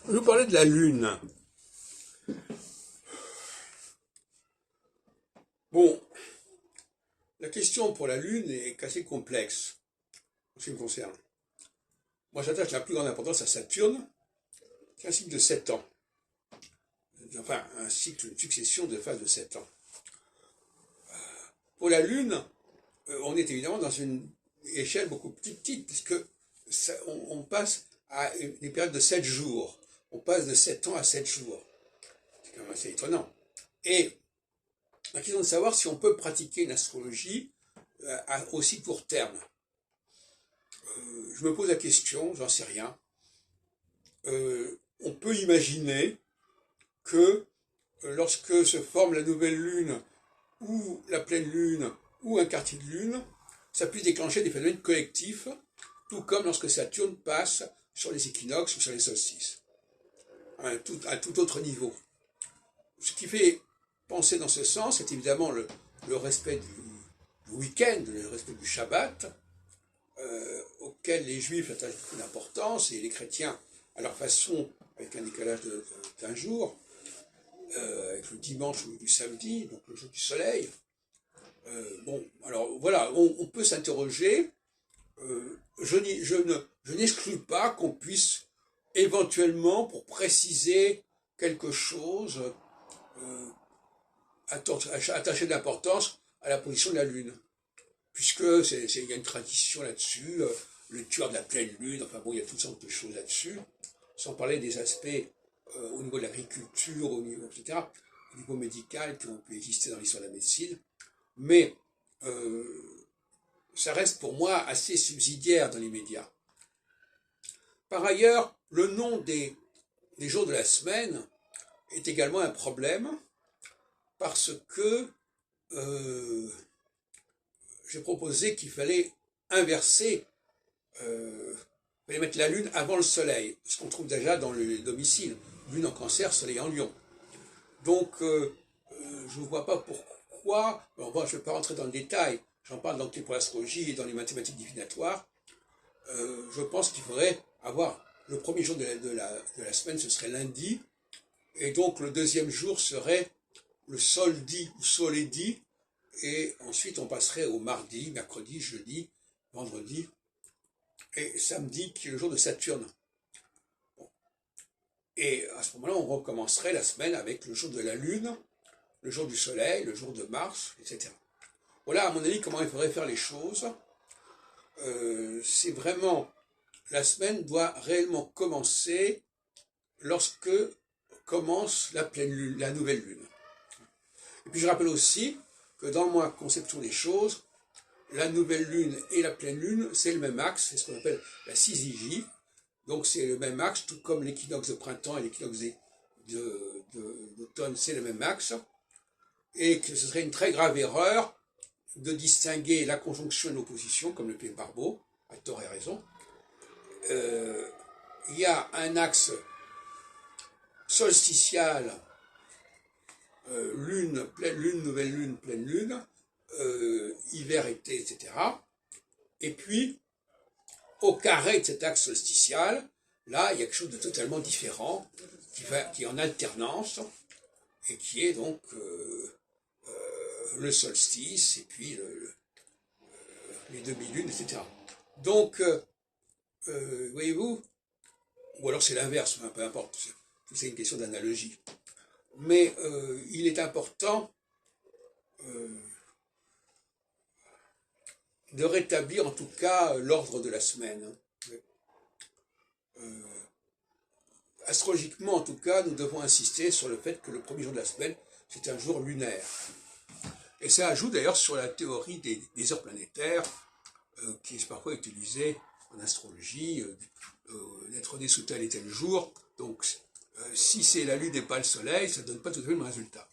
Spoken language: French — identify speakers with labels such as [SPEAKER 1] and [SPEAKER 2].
[SPEAKER 1] Je vais vous parler de la Lune. Bon, la question pour la Lune est assez complexe, en ce qui me concerne. Moi, j'attache la plus grande importance à Saturne, qui est un cycle de 7 ans. Enfin, un cycle, une succession de phases de 7 ans. Pour la Lune, on est évidemment dans une échelle beaucoup plus petite, puisque on passe à des périodes de 7 jours. On passe de 7 ans à 7 jours. C'est quand même assez étonnant. Et la question de savoir si on peut pratiquer une astrologie à aussi court terme. Je me pose la question, j'en sais rien. On peut imaginer que lorsque se forme la nouvelle lune, ou la pleine lune, ou un quartier de lune, ça puisse déclencher des phénomènes collectifs, tout comme lorsque Saturne passe sur les équinoxes ou sur les solstices, à un tout autre niveau. Ce qui fait penser dans ce sens, c'est évidemment le respect du week-end, le respect du Shabbat, auquel les Juifs attachent beaucoup d'importance, et les chrétiens, à leur façon, avec un décalage d'un jour, avec le dimanche ou du samedi, donc le jour du soleil. Bon, alors voilà, on peut s'interroger. Je n'exclus pas qu'on puisse éventuellement, pour préciser quelque chose, attacher de l'importance à la position de la Lune. Puisque il y a une tradition là-dessus, le tueur de la pleine Lune, enfin bon, il y a toutes sortes de choses là-dessus, sans parler des aspects au niveau de l'agriculture, au niveau, etc., au niveau médical, qui ont pu exister dans l'histoire de la médecine. Mais ça reste pour moi assez subsidiaire dans l'immédiat. Par ailleurs, le nom des jours de la semaine est également un problème, parce que j'ai proposé qu'il fallait inverser, il fallait mettre la Lune avant le Soleil, ce qu'on trouve déjà dans le domicile, Lune en Cancer, Soleil en Lion. Donc, je ne vois pas pourquoi, bon, je ne vais pas rentrer dans le détail, j'en parle dans pour l'astrologie et dans les mathématiques divinatoires, je pense qu'il faudrait avoir le premier jour de la semaine, ce serait lundi, et donc le deuxième jour serait le soldi ou solédi, et ensuite on passerait au mardi, mercredi, jeudi, vendredi, et samedi qui est le jour de Saturne. Bon. Et à ce moment-là, on recommencerait la semaine avec le jour de la Lune, le jour du Soleil, le jour de Mars, etc. Voilà, à mon avis, comment il faudrait faire les choses. C'est vraiment, la semaine doit réellement commencer lorsque commence la pleine lune, la nouvelle lune. Et puis je rappelle aussi que dans ma conception des choses, la nouvelle lune et la pleine lune, c'est le même axe, c'est ce qu'on appelle la syzygie. Donc c'est le même axe, tout comme l'équinoxe de printemps et l'équinoxe d'automne, c'est le même axe. Et que ce serait une très grave erreur de distinguer la conjonction et l'opposition, comme le fait Barbeau, à tort et raison. Il y a un axe solsticial, lune, pleine lune, nouvelle lune, pleine lune, hiver, été, etc. Et puis, au carré de cet axe solsticial, là, il y a quelque chose de totalement différent, qui est en alternance, et qui est donc le solstice, et puis les demi-lunes, etc. Donc, voyez-vous, ou alors c'est l'inverse, peu importe, c'est une question d'analogie. Mais il est important de rétablir en tout cas l'ordre de la semaine. Astrologiquement en tout cas, nous devons insister sur le fait que le premier jour de la semaine, c'est un jour lunaire. Et ça ajoute d'ailleurs sur la théorie des heures planétaires, qui est parfois utilisée en astrologie, d'être né sous tel et tel jour. Donc, si c'est la Lune et pas le Soleil, ça ne donne pas tout à fait le même résultat.